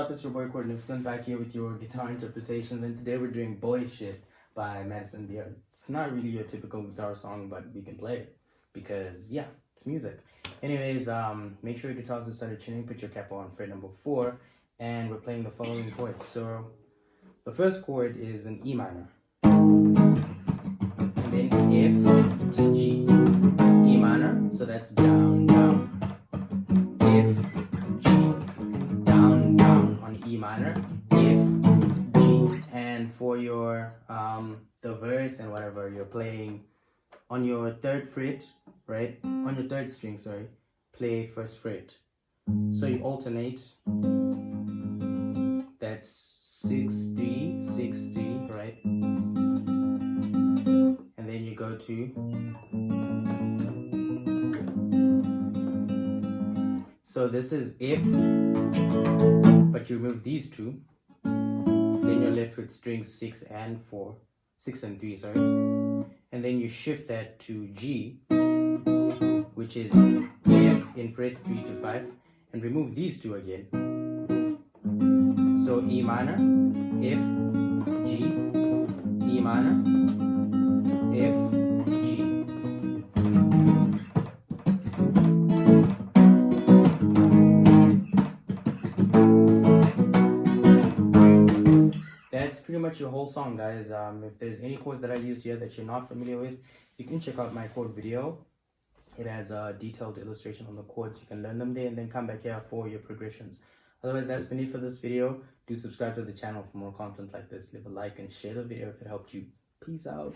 up? It's your boy Magnificent back here with your guitar interpretations, and today we're doing Boy Shit by Madison Beer. It's not really your typical guitar song, but we can play it because yeah, it's music. Anyways, make sure your guitars are started tuning, put your capo on fret number 4, and we're playing the following chords. So the first chord is an E minor, and then F to G, E minor, so that's down, down, F, G, down, down on E minor, F, G, and for your the verse and whatever, you're playing on your 3rd fret, right? On your 3rd string, sorry, play 1st fret. So you alternate. That's 6 3 6 3, right? And then you go to, so this is F, but you remove these two. Then you're left with strings 6 and 3, sorry. And then you shift that to G, which is F in frets 3 to 5, and remove these two again. So E minor, F, G, E minor, F, G. That's pretty much your whole song, guys. If there's any chords that I used here that you're not familiar with, you can check out my chord video. It has a detailed illustration on the chords. You can learn them there and then come back here for your progressions. Otherwise, that's been it for this video. Do subscribe to the channel for more content like this. Leave a like and share the video if it helped you. Peace out.